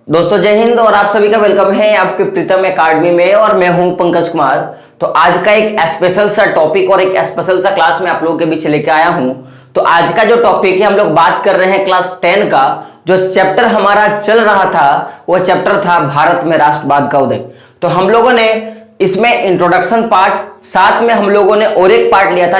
दोस्तों जय हिंद और आप सभी का वेलकम है आपके प्रीतम एकेडमी में और मैं हूं पंकज कुमार। तो आज का एक स्पेशल सा टॉपिक और एक स्पेशल सा क्लास में आप लोगों के बीच लेके आया हूं। तो आज का जो टॉपिक है हम लोग बात कर रहे हैं क्लास 10 का। जो चैप्टर हमारा चल रहा था वो चैप्टर था भारत में राष्ट्रवाद का उदय। तो हम लोगों ने इसमें इंट्रोडक्शन पार्ट, साथ में हम लोगों ने और एक पार्ट लिया था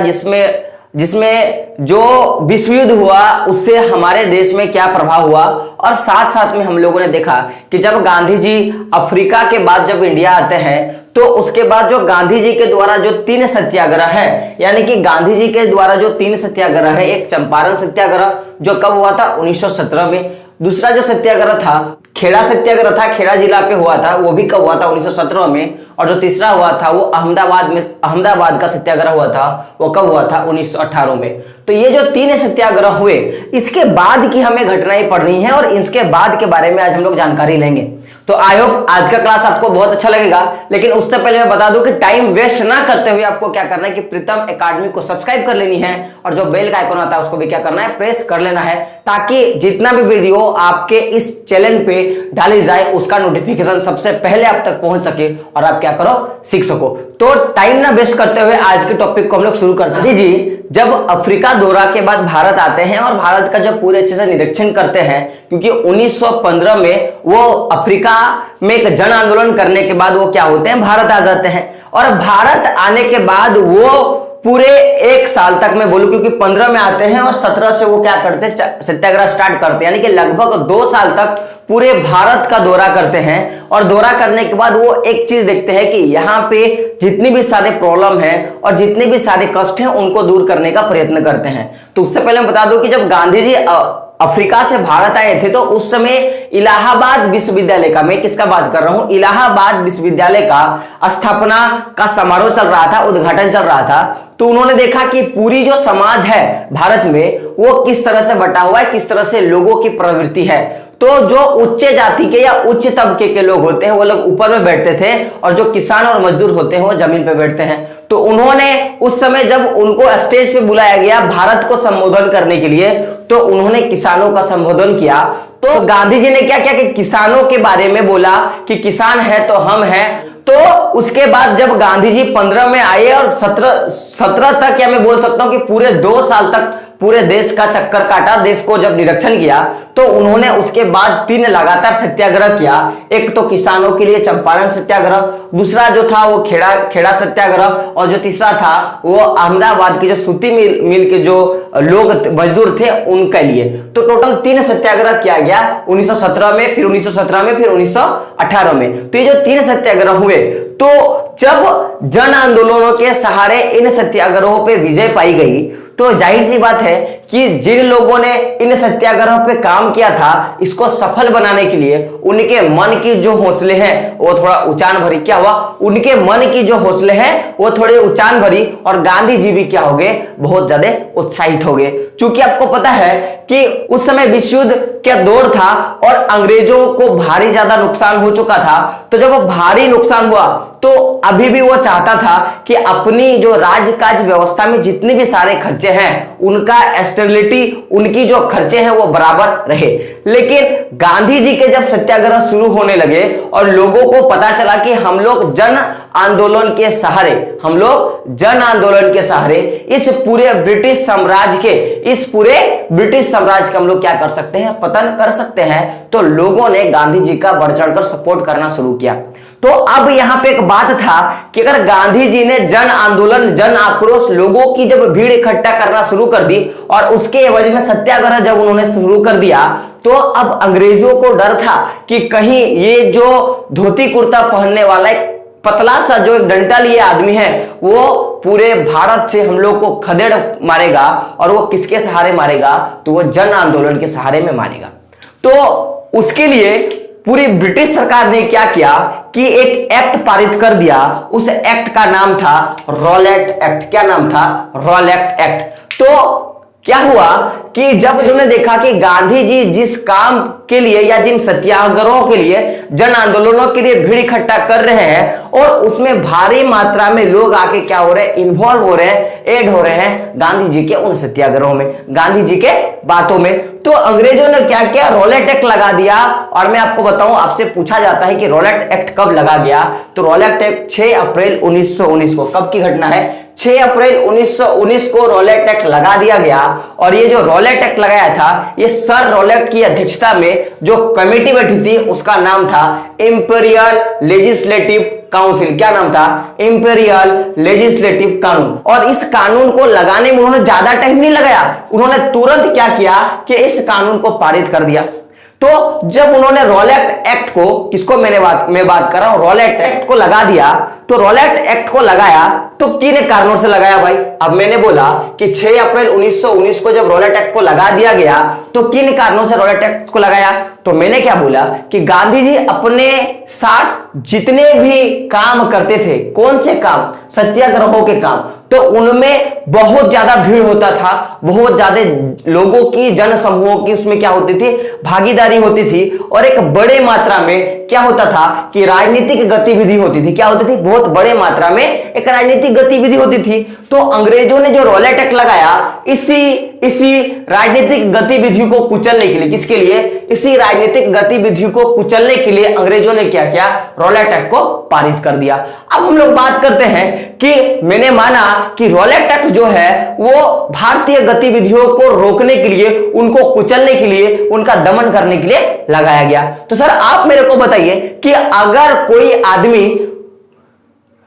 जिसमें जो विश्व युद्ध हुआ उससे हमारे देश में क्या प्रभाव हुआ, और साथ साथ में हम लोगों ने देखा कि जब गांधी जी अफ्रीका के बाद जब इंडिया आते हैं तो उसके बाद जो गांधी जी के द्वारा जो 3 सत्याग्रह है, यानी कि गांधी जी के द्वारा जो 3 सत्याग्रह है, एक चंपारण सत्याग्रह जो कब हुआ था 1917 में, दूसरा जो सत्याग्रह था खेड़ा सत्याग्रह था, खेड़ा जिला पे हुआ था, वो भी कब हुआ था 1917 में, और जो तीसरा हुआ था वो अहमदाबाद का सत्याग्रह हुआ था, वो कब हुआ था 1918 में। तो ये जो 3 सत्याग्रह हुए इसके बाद की हमें घटनाएं पढ़नी है और इसके बाद के बारे में आज हम लोग जानकारी लेंगे। तो आई होप आज का क्लास आपको बहुत अच्छा लगेगा, लेकिन उससे पहले मैं बता दूं कि टाइम वेस्ट ना करते हुए आपको क्या करना है कि प्रीतम एकेडमी को सब्सक्राइब कर लेनी है और जो बेल का आइकन आता है उसको भी क्या करना है, प्रेस कर लेना है, ताकि जितना भी वीडियो आपके इस चैनल पे डाली जाए उसका नोटिफिकेशन सबसे पहले आप तक पहुंच सके और आप क्या करो, सीख सको। तो टाइम ना वेस्ट करते हुए आज के टॉपिक को हम लोग शुरू करते हैं। जी, जब अफ्रीका दौरा के बाद भारत आते हैं और भारत का जब पूरे अच्छे से निरीक्षण करते हैं, क्योंकि 1915 में वो अफ्रीका में एक जन आंदोलन करने के बाद वो क्या होते हैं, भारत आ जाते हैं। और भारत आने के बाद वो पूरे 1 साल तक मैं बोलूं, क्योंकि 15 में आते हैं और 17 से वो क्या करते हैं, सत्याग्रह स्टार्ट करते हैं, यानी कि लगभग 2 साल तक पूरे भारत का दौरा करते हैं। और दौरा करने के बाद वो एक चीज देखते हैं कि यहाँ पे जितनी भी सारे प्रॉब्लम है और जितने भी सारे कष्ट हैं उनको दूर करने का प्रयत्न करते हैं। तो उससे पहले मैं बता दूं कि जब गांधी जी अफ्रीका से भारत आए थे तो उस समय इलाहाबाद विश्वविद्यालय का, मैं किसका बात कर रहा हूं, इलाहाबाद विश्वविद्यालय का स्थापना का समारोह चल रहा था, उद्घाटन चल रहा था। तो उन्होंने देखा कि पूरी जो समाज है भारत में वो किस तरह से बटा हुआ है, किस तरह से लोगों की प्रवृत्ति है। तो जो उच्च जाति के या उच्च तबके के लोग होते हैं वो लोग ऊपर में बैठते थे और जो किसान और मजदूर होते हैं वो जमीन पे बैठते हैं। तो उन्होंने उस समय जब उनको स्टेज पे बुलाया गया भारत को संबोधन करने के लिए, तो उन्होंने किसानों का संबोधन किया। तो गांधी जी ने क्या किया कि किसानों के बारे में बोला कि किसान है तो हम हैं। तो उसके बाद जब गांधी जी 15 में आए और 17 तक, या मैं बोल सकता हूं कि पूरे 2 साल तक पूरे देश का चक्कर काटा, देश को जब निरीक्षण किया, तो उन्होंने उसके बाद 3 लगातार सत्याग्रह किया। एक तो किसानों के लिए चंपारण सत्याग्रह, दूसरा जो था वो खेड़ा सत्याग्रह, और जो तीसरा था वो अहमदाबाद की जो सूती मिल के जो लोग मजदूर थे उनके लिए। तो टोटल 3 सत्याग्रह किया गया 1917 में, फिर 1917 में, फिर 1918 में। तो ये जो 3 सत्याग्रह हुए, तो जब जन आंदोलनों के सहारे इन सत्याग्रहों पे विजय पाई गई, तो जाहिर सी बात है कि जिन लोगों ने इन सत्याग्रह पे काम किया था इसको सफल बनाने के लिए उनके मन की जो हौसले हैं वो थोड़ा उचान भरी, क्या हुआ, उनके मन की जो हौसले हैं वो थोड़े उचान भरी, और गांधी जी भी क्या हो गए, बहुत ज्यादा उत्साहित हो गए। क्योंकि आपको पता है कि उस समय विश्व युद्ध का दौर था और अंग्रेजों को भारी ज्यादा नुकसान हो चुका था। तो जब भारी नुकसान हुआ तो अभी भी वो चाहता था कि अपनी जो राजकाज व्यवस्था में जितने भी सारे खर्चे हैं उनका स्टेबिलिटी, उनकी जो खर्चे हैं वो बराबर रहे। लेकिन गांधी जी के जब सत्याग्रह शुरू होने लगे और लोगों को पता चला कि हम लोग जन आंदोलन के सहारे इस पूरे ब्रिटिश साम्राज्य का हम लोग क्या कर सकते हैं, पतन कर सकते हैं, तो लोगों ने गांधी जी का बढ़ चढ़कर सपोर्ट करना शुरू किया। तो अब यहां पे एक बात था कि अगर गांधी जी ने जन आंदोलन, जन आक्रोश, लोगों की जब भीड़ इकट्ठा करना शुरू कर दी और उसके एवज में सत्याग्रह जब उन्होंने शुरू कर दिया, तो अब अंग्रेजों को डर था कि कहीं ये जो धोती कुर्ता पहनने वाला एक पतला सा जो एक डंडा लिए आदमी है वो पूरे भारत से हम लोग को खदेड़ मारेगा, और वो किसके सहारे मारेगा, तो वो जन आंदोलन के सहारे में मारेगा। तो उसके लिए पूरी ब्रिटिश सरकार ने क्या किया कि एक एक्ट पारित कर दिया। उस एक्ट का नाम था रॉलेट एक्ट। क्या नाम था, रॉलेट एक्ट। तो क्या हुआ कि जब उन्होंने देखा कि गांधी जी जिस काम के लिए या जिन सत्याग्रहों के लिए, जन आंदोलनों के लिए भीड़ इकट्ठा कर रहे हैं और उसमें भारी मात्रा में लोग आके क्या हो रहे हैं, इन्वॉल्व हो रहे हैं, ऐड हो रहे हैं गांधी जी के उन सत्याग्रहों में, गांधी जी के बातों में, तो अंग्रेजों ने क्या किया, रॉलेट एक्ट लगा दिया। और मैं आपको बताऊं, आपसे पूछा जाता है कि रॉलेट एक्ट कब लगा गया, तो रॉलेट एक्ट 6 अप्रैल 1919 को, कब की घटना है, 6 अप्रैल 1919 को रॉलेट एक्ट लगा दिया गया। और ये जो रॉलेट एक्ट लगाया था, ये सर रॉलेट की अध्यक्षता में जो कमेटी बैठी थी उसका नाम था इंपीरियल लेजिस्लेटिव काउंसिल। क्या नाम था, इंपीरियल लेजिस्लेटिव कानून। और इस कानून को लगाने में उन्होंने ज्यादा टाइम नहीं लगाया, उन्होंने तुरंत क्या किया कि इस कानून को पारित कर दिया। तो जब उन्होंने रॉलेट एक्ट को, किसको मैं बात कर रहा हूं, रॉलेट एक्ट को लगा दिया, तो रॉलेट एक्ट को लगाया तो किन कारणों से लगाया भाई। अब मैंने बोला कि 6 अप्रैल 1919 को जब रॉलेट एक्ट को लगा दिया गया तो किन कारणों से रॉलेट एक्ट को लगाया, तो मैंने क्या बोला कि गांधी जी अपने साथ जितने भी काम करते थे, कौन से काम, सत्याग्रहों के काम, तो उनमें बहुत ज्यादा भीड़ होता था, बहुत ज्यादा लोगों की, जन समूहों की उसमें क्या होती थी, भागीदारी होती थी। और एक बड़े मात्रा में क्या होता था कि राजनीतिक गतिविधि होती थी। क्या होती थी, बहुत बड़े मात्रा में एक राजनीतिक गतिविधि होती थी। तो अंग्रेजों ने जो रॉलेट एक्ट लगाया, इसी राजनीतिक गतिविधियों को कुचलने के लिए, किसके लिए, इसी राजनीतिक गतिविधियों को कुचलने के लिए अंग्रेजों ने क्या किया, रॉलेट एक्ट को पारित कर दिया। अब हम लोग बात करते हैं कि मैंने माना कि रॉलेट एक्ट जो है वो भारतीय गतिविधियों को रोकने के लिए, उनको कुचलने के लिए, उनका दमन करने के लिए लगाया गया। तो सर आप मेरे को बताइए कि अगर कोई आदमी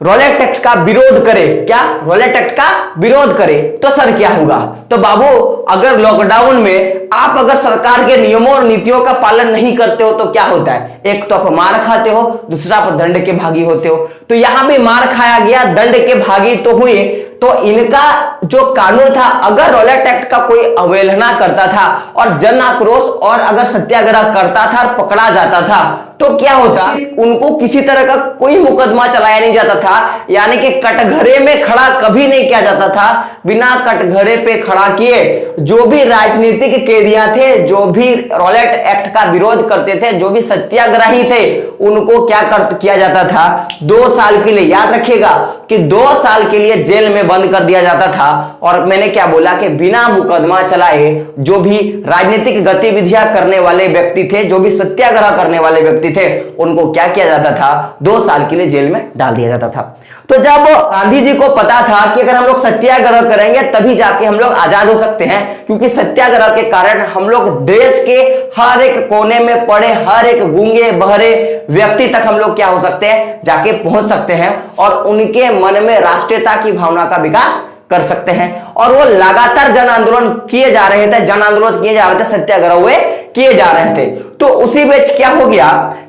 रॉलेट एक्ट का विरोध करे, क्या रॉलेट एक्ट का विरोध करे, तो सर क्या होगा, तो बाबू अगर लॉकडाउन में आप अगर सरकार के नियमों और नीतियों का पालन नहीं करते हो तो क्या होता है, एक तो आप मार खाते हो, दूसरा आप दंड के भागी होते हो। तो यहां भी मार खाया गया, दंड के भागी तो हुए। तो इनका जो कानून था, अगर रॉलेट एक्ट का कोई अवहेलना करता था और जन आक्रोश और अगर सत्याग्रह करता था और पकड़ा जाता था तो क्या होता, उनको किसी तरह का कोई मुकदमा चलाया नहीं जाता था, यानी कि कटघरे में खड़ा कभी नहीं किया जाता था। बिना कटघरे पे खड़ा किए जो भी राजनीतिक कैदियां थे, जो भी रॉलेट एक्ट का विरोध करते थे, जो भी सत्याग्रही थे, उनको क्या किया जाता था, 2 साल के लिए, याद रखिएगा कि 2 साल के लिए जेल में बंद कर दिया जाता था। और मैंने क्या बोला कि बिना मुकदमा चलाए जो भी राजनीतिक गतिविधियां करने वाले व्यक्ति थे, जो भी सत्याग्रह करने वाले व्यक्ति थे, उनको क्या किया जाता था, 2 साल के लिए जेल में डाल दिया जाता था। तो जब गांधी जी को पता था कि अगर हम लोग सत्याग्रह करेंगे तभी जाके हम लोग आजाद हो सकते हैं, क्योंकि सत्याग्रह के कारण हम लोग देश के हर एक कोने में पड़े हर एक गूंगे बहरे व्यक्ति तक हम लोग क्या हो सकते हैं, जाके पहुंच सकते हैं और उनके मन में राष्ट्रीयता की भावना का विकास कर सकते हैं। और वो लगातार जन आंदोलन किए जा रहे थे, जन आंदोलन किए जा रहे थे, सत्याग्रह हुए किए जा रहे थे। तो उसी बीच क्या हो गया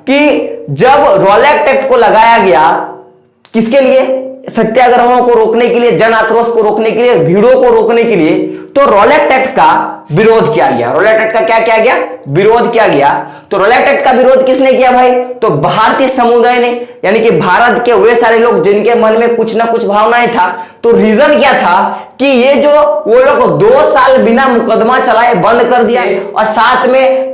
कि जब रॉलेट एक्ट को लगाया गया, किसके लिए, सत्याग्रहों को रोकने के लिए, जन आक्रोश को रोकने के लिए, भीड़ों को रोकने के लिए, तो रॉलेट एक्ट का विरोध किया गया। रॉलेट एक्ट का क्या किया गया, विरोध किया गया। तो रॉलेट एक्ट का विरोध किसने किया भाई, तो भारतीय समुदाय ने, यानी कि भारत के वे सारे लोग जिनके मन में कुछ ना कुछ भावनाएं था। तो रीजन क्या था कि ये जो वो लोग 2 साल बिना मुकदमा चलाए बंद कर दिया, और साथ में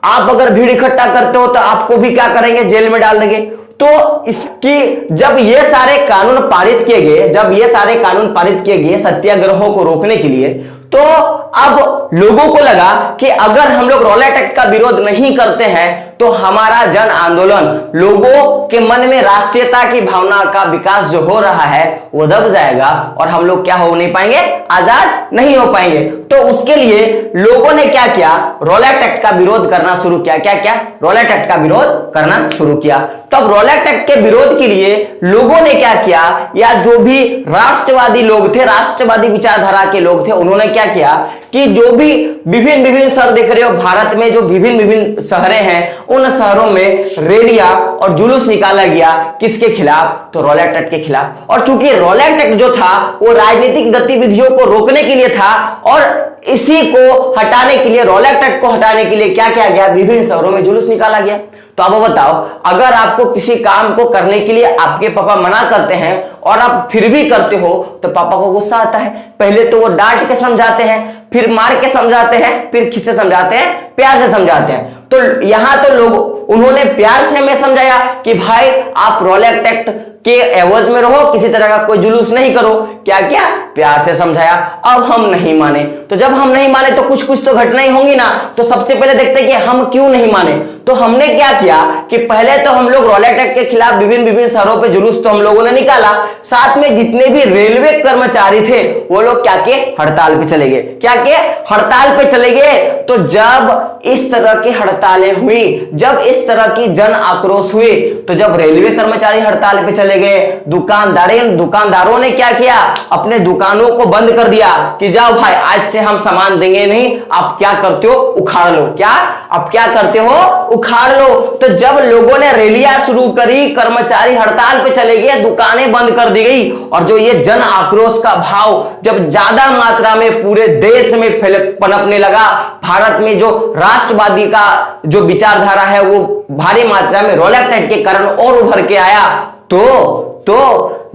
आप अगर भीड़ इकट्ठा करते हो तो आपको भी क्या करेंगे, जेल में डाल देंगे। तो इसकी जब ये सारे कानून पारित किए गए, जब ये सारे कानून पारित किए गए सत्याग्रहों को रोकने के लिए, तो अब लोगों को लगा कि अगर हम लोग रॉलेट एक्ट का विरोध नहीं करते हैं तो हमारा जन आंदोलन, लोगों के मन में राष्ट्रीयता की भावना का विकास जो हो रहा है वो दब जाएगा और हम लोग क्या हो नहीं पाएंगे, आजाद नहीं हो पाएंगे। तो उसके लिए लोगों ने क्या किया, रॉलेट एक्ट का विरोध करना शुरू किया। क्या क्या, रॉलेट एक्ट का विरोध करना शुरू किया। तब रॉलेट एक्ट के विरोध के लिए लोगों ने क्या किया, या जो भी राष्ट्रवादी लोग थे, राष्ट्रवादी विचारधारा के लोग थे, उन्होंने क्या किया कि जो भी विभिन्न शहर देख रहे हो भारत में, जो विभिन्न शहरें हैं, उन शहरों में रैलियां और जुलूस निकाला गया, किसके खिलाफ, तो रॉलेट एक्ट के खिलाफ। और चूंकि रॉलेट एक्ट जो था वो राजनीतिक गतिविधियों को रोकने के लिए था और इसी को हटाने के लिए, रोलेक्ट एक्ट को हटाने के लिए क्या किया गया, विभिन्न शहरों में जुलूस निकाला गया। तो अब बताओ, अगर आपको किसी काम को करने के लिए आपके पापा मना करते हैं और आप फिर भी करते हो तो पापा को गुस्सा आता है। पहले तो वो डांट के समझाते हैं, फिर मार के समझाते हैं, फिर किससे समझाते हैं, प्यार से समझाते हैं। तो यहां तो लोग उन्होंने प्यार से हमें समझाया कि भाई आप रोलेक्ट एक्ट के एवज में रहो, किसी तरह का कोई जुलूस नहीं करो, क्या क्या प्यार से समझाया। अब हम नहीं माने, तो जब हम नहीं माने तो कुछ तो घटनाएं होंगी ना। तो सबसे पहले देखते हैं कि हम क्यों नहीं माने। तो हमने क्या किया कि पहले तो हम लोग रोलेक्ट एक्ट के खिलाफ विभिन्न शहरों पे जुलूस तो हम लोगों ने निकाला, साथ में जितने भी रेलवे कर्मचारी थे वो लोग क्या किए, हड़ताल पे चले गए। क्या किए, हड़ताल पे चले गए। तो जब इस तरह की हड़तालें हुई, जब इस तरह की जन आक्रोश हुई, तो जब रेलवे कर्मचारी हड़ताल पे चले गए, दुकानदारों ने क्या किया, अपने दुकानों को बंद कर दिया कि जाओ भाई आज से हम सामान देंगे नहीं, आप क्या करते हो उखाड़ लो। क्या आप क्या करते हो, उखाड़ लो। तो जब लोगों ने रैलियां शुरू करी, कर्मचारी हड़ताल पे चले गए, दुकानें बंद कर दी गई, और जो ये जन आक्रोश का भाव जब ज्यादा मात्रा में पूरे देश में पनपने लगा, भारत में जो राष्ट्रवादी का जो विचारधारा है वो भारी मात्रा में रोलेक्ट एक्ट के कारण और उभर के आया। तो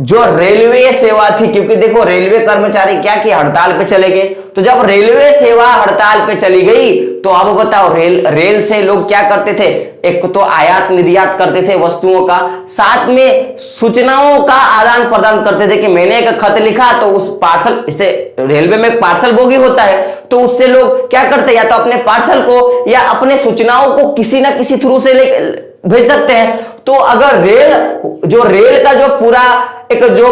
जो रेलवे सेवा थी, क्योंकि देखो रेलवे कर्मचारी क्या किया, हड़ताल पे चले गए। तो जब रेलवे सेवा हड़ताल पे चली गई तो अब बताओ रेल से लोग क्या करते थे, एक तो आयात निर्यात करते थे वस्तुओं का, साथ में सूचनाओं का आदान प्रदान करते थे कि मैंने एक खत लिखा तो उस पार्सल, इसे रेलवे में एक पार्सल बोगी होता है, तो उससे लोग क्या करते, या तो अपने पार्सल को या अपने सूचनाओं को किसी ना किसी थ्रू से भेज सकते हैं। तो अगर रेल का जो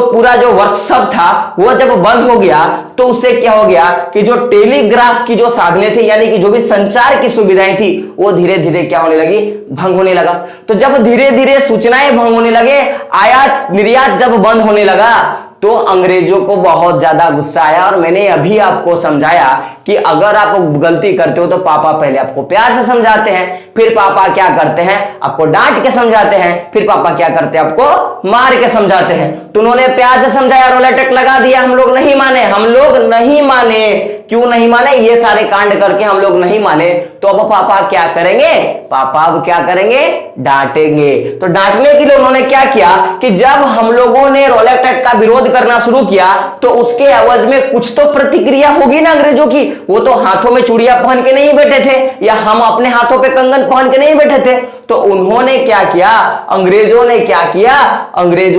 पूरा जो वर्कशॉप था वो जब बंद हो गया तो उससे क्या हो गया कि जो टेलीग्राफ की जो साधनें थी, यानी कि जो भी संचार की सुविधाएं थी, वो धीरे धीरे क्या होने लगी, भंग होने लगा। तो जब धीरे धीरे सूचनाएं भंग होने लगे, आयात निर्यात जब बंद होने लगा, तो अंग्रेजों को बहुत ज्यादा गुस्सा आया। और मैंने अभी आपको समझाया कि अगर आप गलती करते हो तो पापा पहले आपको प्यार से समझाते हैं, फिर पापा क्या करते हैं, आपको डांट के समझाते हैं, फिर पापा क्या करते हैं, आपको मार के समझाते हैं। तो उन्होंने प्यार से समझाया, रोलेक्ट एक्ट लगा दिया, हम लोग नहीं माने। क्यों नहीं माने, ये सारे कांड करके हम लोग नहीं माने। तो अब पापा क्या करेंगे, डांटेंगे। तो डांटने के लिए उन्होंने क्या किया कि जब हम लोगों ने रोलेक्ट एक्ट का विरोध करना शुरू किया तो उसके एवज में कुछ तो प्रतिक्रिया होगी ना अंग्रेजों की। वो तो हाथों में चूड़ियां पहन के नहीं बैठे थे, या हम अपने हाथों पे कंगन पहन के नहीं बैठे थे। तो उन्होंने क्या किया, अंग्रेजों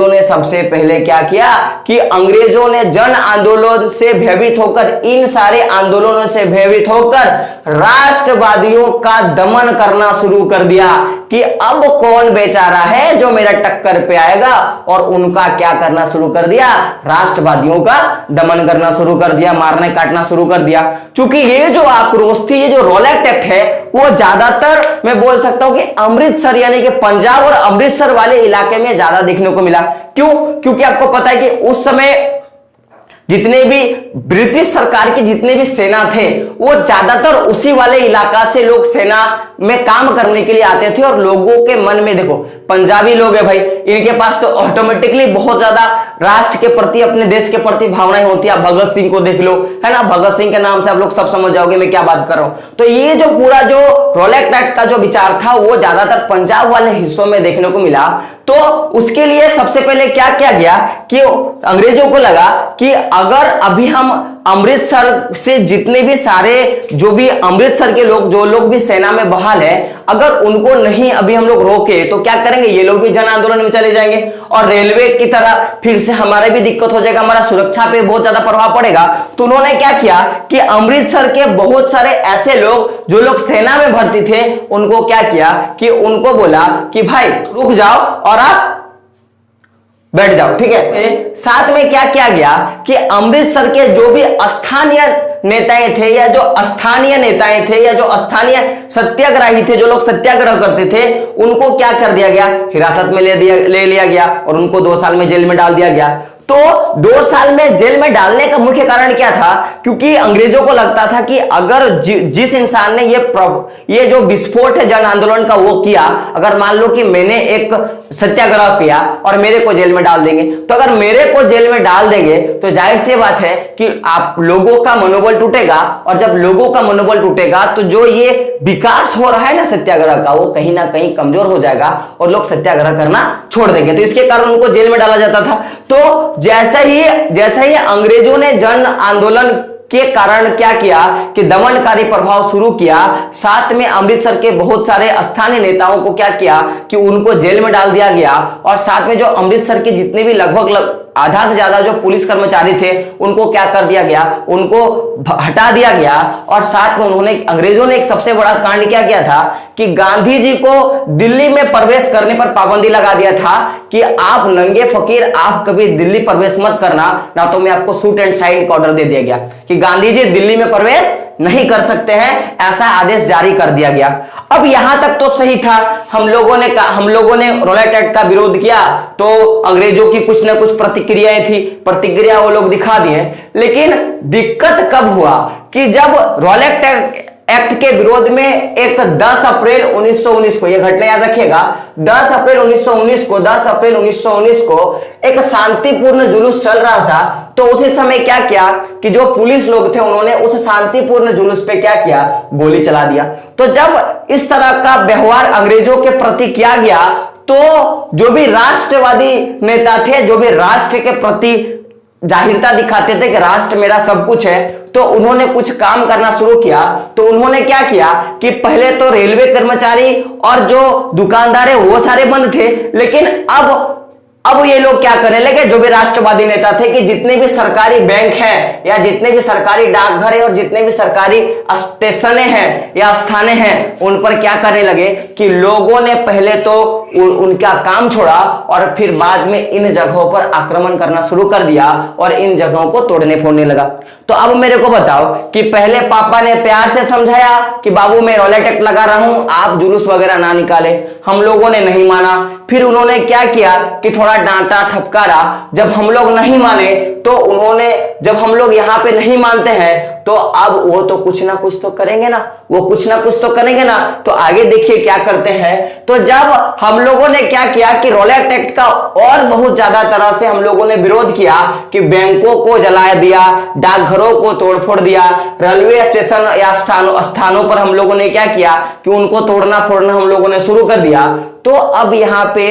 ने सबसे पहले क्या किया कि अंग्रेजों ने जन आंदोलन से भयभीत होकर, इन सारे आंदोलनों से भयभीत होकर राष्ट्रवादियों का दमन करना शुरू कर दिया कि अब कौन बेचारा है जो मेरा टक्कर पे आएगा। और उनका क्या करना शुरू कर दिया, राष्ट्रवादियों का दमन करना शुरू कर दिया, मारने काटना शुरू कर दिया। क्योंकि ये जो आक्रोश थी, ये जो रोलेक्ट एक्ट है, वो ज्यादातर मैं बोल सकता हूं कि अमृतसर यानी कि पंजाब और अमृतसर वाले इलाके में ज्यादा देखने को मिला। क्यों, क्योंकि आपको पता है कि उस समय जितने भी ब्रिटिश सरकार की जितने भी सेना थे वो ज्यादातर उसी वाले इलाका से लोग सेना में काम करने के लिए आते थे। और लोगों के मन में देखो, पंजाबी लोग है भाई, इनके पास तो ऑटोमेटिकली बहुत ज्यादा राष्ट्र के प्रति, अपने देश के प्रति भावनाएं होती है। आप भगत सिंह को देख लो, है ना, भगत सिंह के नाम से आप लोग सब समझ जाओगे मैं क्या बात कर रहा हूं। तो ये जो पूरा जो रोलेक्ट एक्ट का जो विचार था वो ज्यादातर पंजाब वाले हिस्सों में देखने को मिला। तो उसके लिए सबसे पहले क्या किया गया कि अंग्रेजों को लगा कि अगर अभी हम अमृतसर से जितने भी सारे जो भी अमृतसर के लोग, जो लोग भी सेना में बहाल है, अगर उनको नहीं अभी हम लोग रोके तो क्या करेंगे, ये लोग भी जन आंदोलन में चले जाएंगे और रेलवे की तरह फिर से हमारे भी दिक्कत हो जाएगा, हमारा सुरक्षा पे बहुत ज्यादा प्रभाव पड़ेगा। तो उन्होंने क्या किया कि अमृतसर के बहुत सारे ऐसे लोग जो लोग सेना में भर्ती थे, उनको क्या किया कि उनको बोला कि भाई रुक जाओ और आप बैठ जाओ, ठीक है। साथ में क्या किया गया कि अमृतसर के जो भी स्थानीय नेताएं थे या जो स्थानीय सत्याग्रही थे, जो लोग सत्याग्रह करते थे, उनको क्या कर दिया गया, हिरासत में ले लिया गया और उनको 2 साल में जेल में डाल दिया गया। तो 2 साल में जेल में डालने का मुख्य कारण क्या था? क्योंकि अंग्रेजों को लगता था कि अगर जिस इंसान ने ये जो विस्फोट है जन आंदोलन का वो किया, अगर मान लो कि मैंने एक सत्याग्रह किया और मेरे को जेल में डाल देंगे, तो अगर मेरे को जेल में डाल देंगे तो जाहिर सी बात है कि आप लोगों का मनोबल टूटेगा, और जब लोगों का मनोबल टूटेगा तो जो ये विकास हो रहा है ना सत्याग्रह का, वो कहीं ना कहीं कमजोर हो जाएगा और लोग सत्याग्रह करना छोड़ देंगे। तो इसके कारण उनको जेल में डाला जाता था। तो जैसे ही अंग्रेजों ने जन आंदोलन के कारण क्या किया कि दमनकारी प्रभाव शुरू किया, साथ में अमृतसर के बहुत सारे स्थानीय नेताओं को क्या किया कि उनको जेल में डाल दिया गया, और साथ में जो अमृतसर के जितने भी लगभग आधा से ज्यादा जो पुलिस कर्मचारी थे उनको क्या कर दिया गया, उनको हटा दिया गया। और साथ में अंग्रेजों ने एक सबसे बड़ा कांड क्या किया था कि गांधी जी को दिल्ली में प्रवेश करने पर पाबंदी लगा दिया था कि आप नंगे फकीर आप कभी दिल्ली प्रवेश मत करना, ना तो मैं आपको शूट एंड साइड का ऑर्डर दे दिया गया कि गांधी जी दिल्ली में प्रवेश नहीं कर सकते हैं, ऐसा आदेश जारी कर दिया गया। अब यहां तक तो सही था, हम लोगों ने रॉलेट एक्ट का विरोध किया तो अंग्रेजों की कुछ ना कुछ प्रतिक्रियाएं थी, प्रतिक्रिया वो लोग दिखा दिए। लेकिन दिक्कत कब हुआ कि जब रॉलेट एक्ट के विरोध में एक 10 अप्रैल 1919 को, यह घटना याद रखिएगा, 10 अप्रैल 1919 को एक शांतिपूर्ण जुलूस चल रहा था। तो उसी समय क्या किया कि जो पुलिस लोग थे उन्होंने उस शांतिपूर्ण जुलूस पे क्या किया, गोली चला दिया। तो जब इस तरह का व्यवहार अंग्रेजों के प्रति किया गया तो जो भी राष्ट्रवादी नेता थे, जो भी राष्ट्र के प्रति जाहिरता दिखाते थे कि राष्ट्र मेरा सब कुछ है, तो उन्होंने कुछ काम करना शुरू किया। तो उन्होंने क्या किया कि पहले तो रेलवे कर्मचारी और जो दुकानदार है वो सारे बंद थे, लेकिन अब ये लोग क्या करने लगे, जो भी राष्ट्रवादी नेता थे, कि जितने भी सरकारी बैंक हैं या जितने भी सरकारी डाकघर है और जितने भी सरकारी स्टेशन हैं या स्थाने हैं, उन पर क्या करने लगे कि लोगों ने पहले तो उनका काम छोड़ा और फिर बाद में इन जगहों पर आक्रमण करना शुरू कर दिया और इन जगहों को तोड़ने फोड़ने लगा। तो अब मेरे को बताओ कि पहले पापा ने प्यार से समझाया कि बाबू मैं रॉलेट एक्ट लगा रहा हूं, आप जुलूस वगैरह ना निकाले, हम लोगों ने नहीं माना। फिर उन्होंने क्या किया कि थोड़ा डांटा ठपकारा। जब हम लोग नहीं माने तो उन्होंने, जब हम लोग यहां पे नहीं मानते हैं तो अब वो तो कुछ ना कुछ तो करेंगे ना, वो कुछ ना कुछ तो करेंगे ना। तो आगे देखिए क्या करते हैं। तो जब हम लोगों ने क्या किया कि रॉलेट एक्ट का और बहुत ज्यादा तरह से हम लोगों ने विरोध किया कि बैंकों को जला दिया, डाकघरों को तोड़फोड़ दिया, रेलवे स्टेशन या स्थानों पर हम लोगों ने क्या किया कि उनको तोड़ना फोड़ना हम लोगों ने शुरू कर दिया। तो अब यहां पे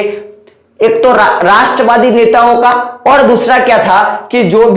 एक तो राष्ट्रवादी नेताओं का, और दूसरा क्या था कि जो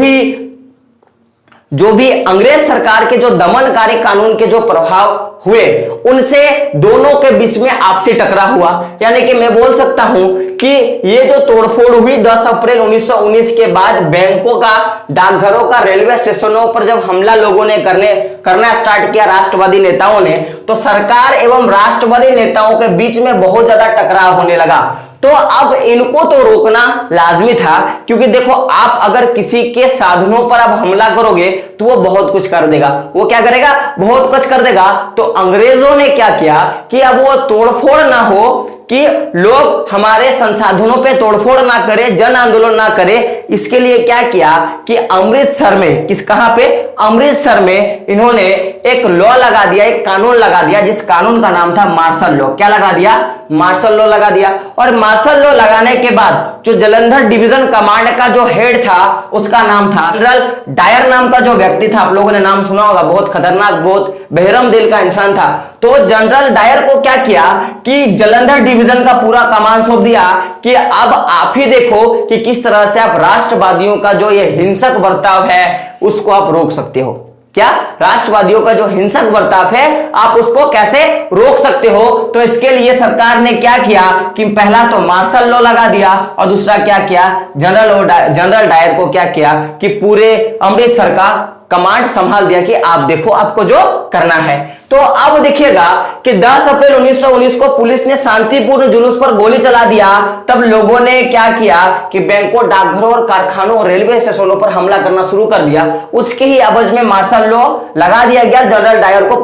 भी अंग्रेज सरकार के जो दमनकारी कानून के जो प्रभाव हुए, उनसे दोनों के बीच में आपसी टकराव हुआ। यानी कि मैं बोल सकता हूं कि ये जो तोड़फोड़ हुई 10 अप्रैल 1919 के बाद, बैंकों का, डाकघरों का, रेलवे स्टेशनों पर जब हमला लोगों ने करना स्टार्ट किया राष्ट्रवादी नेताओं ने, तो सरकार एवं राष्ट्रवादी नेताओं के बीच में बहुत ज्यादा टकराव होने लगा। तो अब इनको तो रोकना लाजमी था, क्योंकि देखो आप अगर किसी के साधनों पर अब हमला करोगे तो वो बहुत कुछ कर देगा। वो क्या करेगा? बहुत कुछ कर देगा। तो अंग्रेजों ने क्या किया कि अब वो तोड़फोड़ ना हो, कि लोग हमारे संसाधनों पे तोड़फोड़ ना करे, जन आंदोलन ना करे, इसके लिए क्या किया कि अमृतसर में, कहां पे? अमृतसर में इन्होंने एक लॉ लगा दिया, एक कानून लगा दिया, जिस कानून का नाम था मार्शल लॉ। क्या लगा दिया? मार्शल लॉ लगा दिया। और मार्शल लॉ लगाने के बाद जो जालंधर डिवीजन कमांड का जो हेड था उसका नाम था जनरल डायर नाम का जो व्यक्ति था, आप लोगों ने नाम सुना होगा, बहुत खतरनाक, बहुत बेहरम दिल का इंसान था। तो जनरल डायर को क्या किया कि जालंधर डिवीजन का पूरा कमान सौंप दिया कि अब आप ही देखो कि किस तरह से आप राष्ट्रवादियों का जो ये हिंसक बर्ताव है उसको आप रोक सकते हो। क्या? राष्ट्रवादियों का जो हिंसक बर्ताव है आप उसको कैसे रोक सकते हो। तो इसके लिए सरकार ने क्या किया कि पहला तो मार्शल लॉ लगा दिया, और दूसरा क्या किया, जनरल डायर को क्या किया कि पूरे अमृतसर का कमांड संभाल दिया कि आप देखो आपको जो करना है। तो अब देखिएगा कि 10 अप्रैल 1919 को पुलिस ने शांतिपूर्ण जुलूस पर गोली चला दिया। तब लोगों ने क्या किया कि बैंकों, डाकघरों और कारखानों और रेलवे स्टेशनों पर हमला करना शुरू कर दिया। उसके ही अवज में मार्शल लॉ लगा दिया गया। जनरल डायर को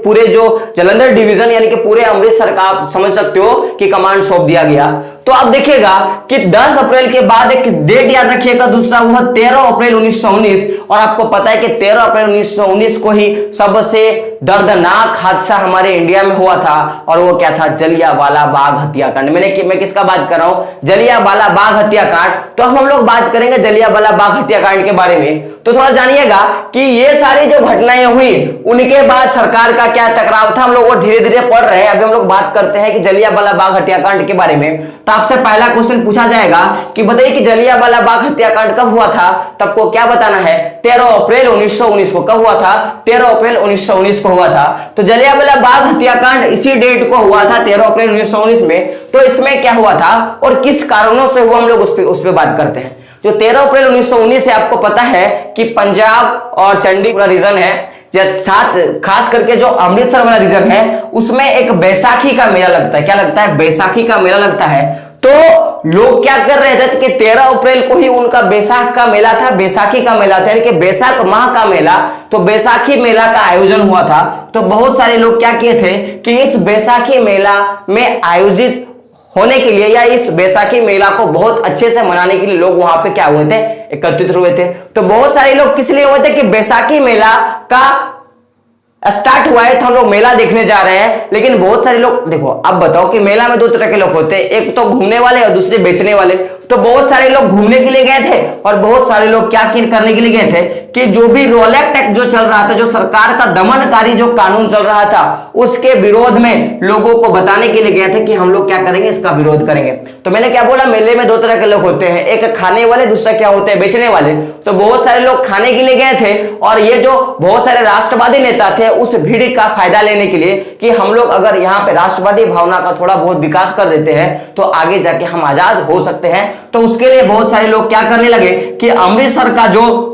पूरे जो जालंधर डिवीजन यानी कि पूरे अमृतसर का आप समझ सकते हो कि कमांड सौंप दिया गया। तो आप देखिएगा कि 10 अप्रैल के बाद एक डेट याद रखिएगा दूसरा, वह 13 अप्रैल 1919। और आपको पता है कि 13 अप्रैल 1919 को ही सबसे दर्दनाक हादसा हमारे इंडिया में हुआ था, और वो क्या था? जलियांवाला बाग हत्याकांड। मैं किसका बात कर रहा हूं? जलियांवाला बाग हत्याकांड। तो हम लोग बात करेंगे जलियांवाला बाग हत्याकांड के बारे में। तो थोड़ा जानिएगा कि ये सारी जो घटनाएं हुई उनके बाद सरकार का क्या टकराव था, हम लोग वो धीरे धीरे पढ़ रहे हैं। अभी हम लोग बात करते हैं कि जलियांवाला बाग हत्याकांड के बारे में। तो आपसे पहला क्वेश्चन पूछा जाएगा कि बताइए कि जलियांवाला बाग हत्याकांड कब हुआ था? तब को क्या बताना है? 13 अप्रैल 1919 को। कब हुआ था? 13 अप्रैल 1919 को हुआ था। तो जलियांवाला बाग हत्याकांड इसी डेट को हुआ था, 13 अप्रैल 1919 में। तो इसमें क्या हुआ था और किस कारणों से हुआ, हम लोग उस पर बात करते हैं। जो 13 अप्रैल 1919 से आपको पता है कि पंजाब और चंडीगढ़ रीजन है, साथ खास करके जो अमृतसर वाला रीजन है उसमें एक बैसाखी का मेला लगता है। क्या लगता है? बैसाखी का मेला लगता है। तो लोग क्या कर रहे थे कि 13 अप्रैल को ही उनका बैसाख का मेला था, बैसाखी का मेला था, यानी कि बैसाख माह का मेला। तो बैसाखी मेला का आयोजन हुआ था। तो बहुत सारे लोग क्या किए थे कि इस बैसाखी मेला में आयोजित होने के लिए या इस बैसाखी मेला को बहुत अच्छे से मनाने के लिए लोग वहां पे क्या हुए थे? एकत्रित हुए थे। तो बहुत सारे लोग किस लिए हुए थे कि बैसाखी मेला का स्टार्ट हुआ है तो हम लोग मेला देखने जा रहे हैं। लेकिन बहुत सारे लोग, देखो अब बताओ कि मेला में दो तरह के लोग होते हैं, एक तो घूमने वाले और दूसरे बेचने वाले। तो बहुत सारे लोग घूमने के लिए गए थे और बहुत सारे लोग क्या करने के लिए गए थे कि जो भी रोलेट एक्ट जो चल रहा था, जो सरकार का दमनकारी जो कानून चल रहा था, उसके विरोध में लोगों को बताने के लिए गए थे कि हम लोग क्या करेंगे, इसका विरोध करेंगे। तो मैंने क्या बोला, मेले में दो तरह के लोग होते हैं, एक खाने वाले, दूसरा क्या होते हैं? बेचने वाले। तो बहुत सारे लोग खाने के लिए गए थे और ये जो बहुत सारे राष्ट्रवादी नेता थे उस भीड़ का फायदा लेने के लिए कि हम लोग अगर यहाँ पे राष्ट्रवादी भावना का थोड़ा बहुत विकास कर देते हैं तो आगे जाके हम आजाद हो सकते हैं। तो उसके लिए बहुत सारे लोग क्या करने लगे कि अमृतसर का जो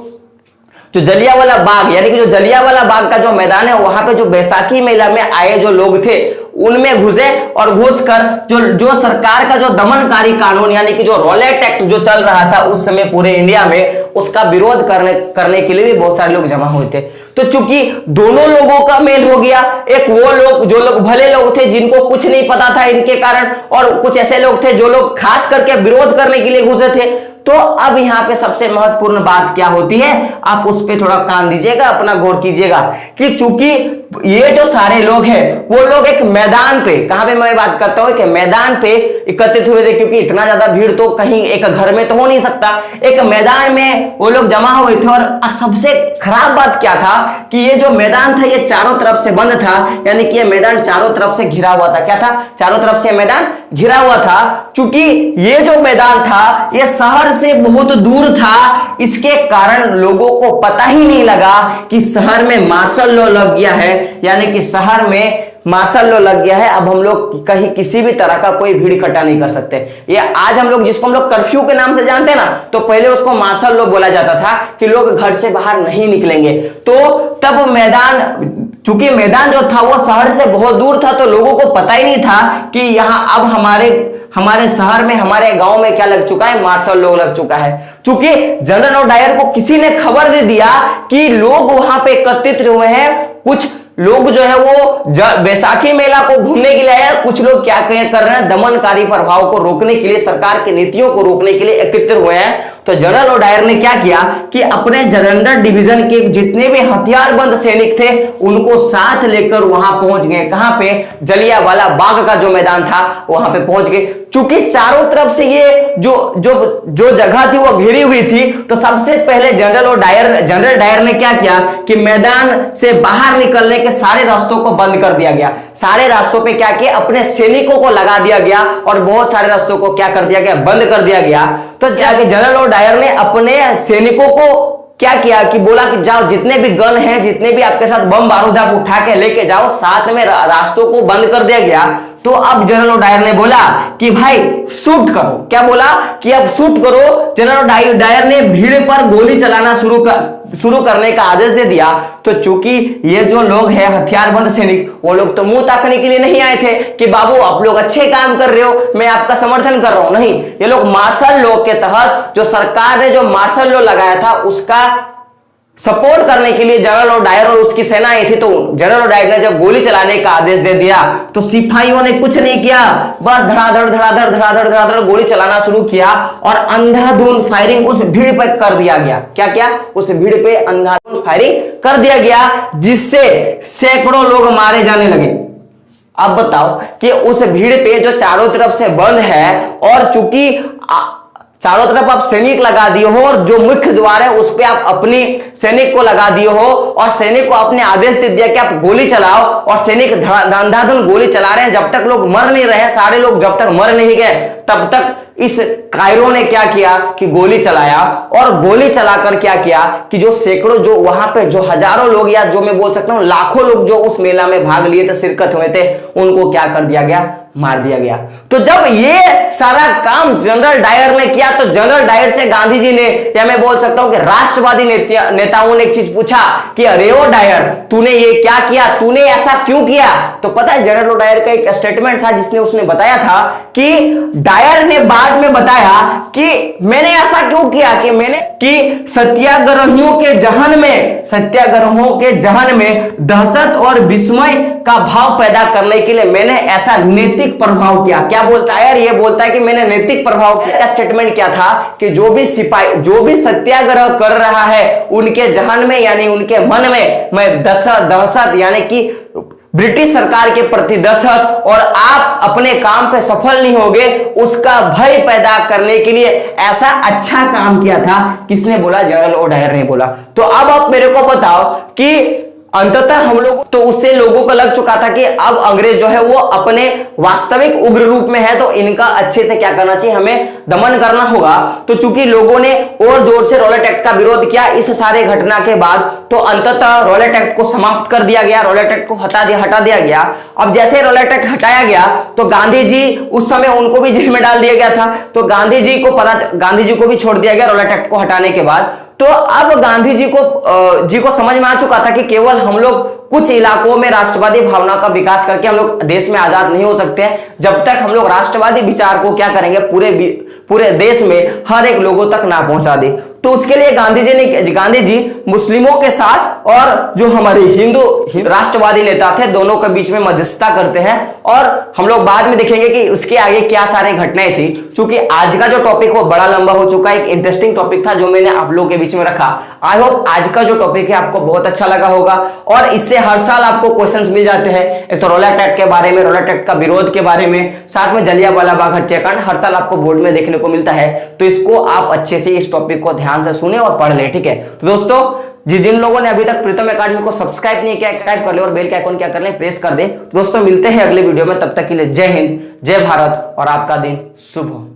जलियांवाला बाग यानी कि जो जलियांवाला बाग का जो मैदान है वहां पे जो बैसाखी मेला में आए जो लोग थे उनमें घुसे और घुसकर जो सरकार का जो दमनकारी कानून यानी कि जो रोलेट एक्ट जो चल रहा था उस समय पूरे इंडिया में, उसका विरोध करने के लिए भी बहुत सारे लोग जमा हुए थे। तो चूंकि दोनों लोगों का मेल हो गया, एक वो लोग जो लोग भले लोग थे जिनको कुछ नहीं पता था इनके कारण, और कुछ ऐसे लोग थे जो लोग खास करके विरोध करने के लिए घुसे थे। तो अब यहां पे सबसे महत्वपूर्ण बात क्या होती है, आप उस पर थोड़ा कान दीजिएगा, अपना गौर कीजिएगा कि चूंकि ये जो सारे लोग हैं वो लोग एक मैदान पे, कहां पे मैं बात करता हूं कि मैदान पे एकत्रित हुए थे, क्योंकि इतना ज्यादा भीड़ तो कहीं एक घर में तो हो नहीं सकता, एक मैदान में वो लोग जमा हुए थे। और सबसे खराब बात क्या था कि ये जो मैदान था ये चारों तरफ से बंद था, यानी कि ये मैदान चारों तरफ से घिरा हुआ था। क्या था? चारों तरफ से मैदान घिरा हुआ था। चूंकि ये जो मैदान था ये शहर से बहुत दूर था, इसके कारण लोगों को पता ही नहीं लगा कि शहर में मार्शल लॉ लग गया है, यानी कि शहर में मार्शल लॉ लग गया है। अब हम लोग कहीं किसी भी तरह का कोई भीड़ इकट्ठा नहीं कर सकते। ये आज हम लोग जिसको हम लोग कर्फ्यू के नाम से जानते हैं ना, तो पहले उसको मार्शल लॉ बोला जाता था कि लोग घर से बाहर नहीं निकलेंगे। तो तब मैदान, चूंकि मैदान जो था वो शहर से बहुत दूर था, तो लोगों को पता ही नहीं था कि यहां अब हमारे शहर में, हमारे गांव में क्या लग चुका है, मार्शल लॉ लग चुका है। चूंकि जनरल डायर को किसी ने खबर दे दिया कि लोग वहां पे एकत्रित हुए हैं, कुछ लोग जो है वो बैसाखी मेला को घूमने के लिए आए, कुछ लोग क्या कर रहे हैं, दमनकारी प्रभाव को रोकने के लिए, सरकार की नीतियों को रोकने के लिए एकत्रित हुए हैं। तो जनरल डायर ने क्या किया कि अपने जालंधर डिवीजन के जितने भी हथियारबंद सैनिक थे उनको साथ लेकर वहां पहुंच गए। कहां पे? जलियांवाला बाग का जो मैदान था वहां पे पहुंच गए। चूंकि चारों तरफ से ये जो जगह थी वो घिरी हुई थी, तो सबसे पहले जनरल डायर ने क्या किया कि मैदान से बाहर निकलने के सारे रास्तों को बंद कर दिया गया। सारे रास्तों पे क्या किया, अपने सैनिकों को लगा दिया गया और बहुत सारे रास्तों को क्या कर दिया गया, बंद कर दिया गया। तो जाके जनरल डायर ने अपने सैनिकों को क्या किया कि बोला कि जाओ, जितने भी गन हैं, जितने भी आपके साथ बम बारूद आप उठा के लेके जाओ, साथ में रास्तों को बंद कर दिया गया। तो अब जनरल डायर ने बोला कि भाई शूट करो। क्या बोला कि अब शूट करो। जनरल डायर ने भीड़ पर गोली चलाना शुरू करने का आदेश दे दिया। तो चूंकि ये जो लोग हैं हथियारबंद सैनिक, वो लोग तो मुंह ताकने के लिए नहीं आए थे कि बाबू आप लोग अच्छे काम कर रहे हो, मैं आपका समर्थन कर रहा हूं। नहीं, ये लोग मार्शल लॉ के तहत, जो सरकार ने जो मार्शल लॉ लगाया था उसका सपोर्ट करने के लिए जनरल डायर और उसकी सेना आई थी। तो जनरल डायर ने जब गोली चलाने का आदेश दे दिया तो सिपाहियों ने कुछ नहीं किया, बस धड़ाधड़ धड़ाधड़ धड़ाधड़ धड़ाधड़ गोली चलाना शुरू किया और अंधाधुंध फायरिंग उस भीड़ पर कर दिया गया। क्या क्या? उस भीड़ पे अंधाधुंध फायरिंग कर दिया गया, जिससे सैकड़ों लोग मारे जाने लगे। अब बताओ कि उस भीड़ पे जो चारों तरफ से बंद है और चूंकि चारों तरफ आप सैनिक लगा दिए हो और जो मुख्य द्वार है उस पे आप अपने सैनिक को लगा दिए हो और सैनिक को आपने आदेश दे दिया कि आप गोली चलाओ और सैनिक अंधाधुंध गोली चला रहे हैं। जब तक लोग मर नहीं रहे, सारे लोग जब तक मर नहीं गए, तब तक इस कायरो ने क्या किया कि गोली चलाया। और गोली चलाकर क्या किया कि जो सैकड़ों, जो वहां पे जो हजारों लोग या जो मैं बोल सकता हूं लाखों लोग जो उस मेला में भाग लिए थे, शिरकत हुए थे, उनको क्या कर दिया गया? मार दिया गया। तो जब ये सारा काम जनरल डायर ने किया तो जनरल डायर से गांधी जी ने, या मैं बोल सकता हूं कि राष्ट्रवादी नेताओं ने एक चीज पूछा कि अरे ओ डायर, तूने ये क्या किया, तूने ऐसा क्यों किया? तो पता है जनरल डायर का एक स्टेटमेंट था जिसने उसने बताया था कि डायर ने बाद में बताया कि मैंने ऐसा क्यों किया कि सत्याग्रहियों के जहन में दहशत और विस्मय का भाव पैदा करने के लिए मैंने ऐसा नैतिक प्रभाव किया। क्या बोलता है यार? ये बोलता है कि मैंने नैतिक प्रभाव किया। स्टेटमेंट क्या था कि जो भी सिपाही, जो भी सत्याग्रह कर रहा है, उनके जहन में यानी उनके मन में मैं दहशत यानी कि ब्रिटिश सरकार के प्रति दहशत और आप अपने काम पे सफल नहीं होगे उसका भय पैदा करने के लिए ऐसा अच्छा काम किया था। किसने बोला? जनरल डायर ने बोला। तो अब आप मेरे को बताओ कि अंततः हम लोग तो उससे लोगों को लग चुका था कि अब अंग्रेज जो है वो अपने वास्तविक उग्र रूप में है, तो इनका अच्छे से क्या करना चाहिए, हमें दमन करना होगा। तो चूंकि लोगों ने और जोर से रॉलेट एक्ट का विरोध किया इस सारे घटना के बाद, तो अंततः रॉलेट एक्ट को समाप्त कर दिया गया, रॉलेट एक्ट को हटा दिया गया। अब जैसे रॉलेट एक्ट हटाया गया तो गांधी जी उस समय उनको भी जेल में डाल दिया गया था। तो गांधी जी को भी छोड़ दिया गया रॉलेट एक्ट को हटाने के बाद। तो अब गांधी जी को समझ में आ चुका था कि केवल हम लोग कुछ इलाकों में राष्ट्रवादी भावना का विकास करके हम लोग देश में आजाद नहीं हो सकते हैं, जब तक हम लोग राष्ट्रवादी विचार को क्या करेंगे, पूरे देश में हर एक लोगों तक ना पहुंचा दे। तो उसके लिए गांधी जी मुस्लिमों के साथ और जो हमारे हिंदू राष्ट्रवादी नेता थे दोनों के बीच में मध्यस्थता करते हैं। और हम लोग बाद में देखेंगे कि उसके आगे क्या सारे घटनाएं थी। क्योंकि आज का जो टॉपिक वो बड़ा लंबा हो चुका है, एक इंटरेस्टिंग टॉपिक था जो मैंने आप लोगों के बीच में रखा। आई होप आज का जो टॉपिक है आपको बहुत अच्छा लगा होगा और इससे हर साल आपको क्वेश्चंस मिल जाते हैं। एक तो रॉलेट एक्ट के बारे में, रॉलेट एक्ट का विरोध के बारे में, साथ में जलियांवाला बाग हत्याकांड हर साल आपको बोर्ड में देखने को मिलता है। तो इसको आप अच्छे से इस टॉपिक को ध्यान से सुने और पढ़ ले, ठीक है। तो दोस्तों जिन लोगों ने अभी तक प्रीतम एकेडमी को सब्सक्राइब नहीं किया, सब्सक्राइब कर ले और बेल का आइकन क्या कर ले, प्रेस कर दे। दोस्तों मिलते हैं अगले वीडियो में, तब तक के लिए जय हिंद, जय भारत और आपका दिन शुभ हो।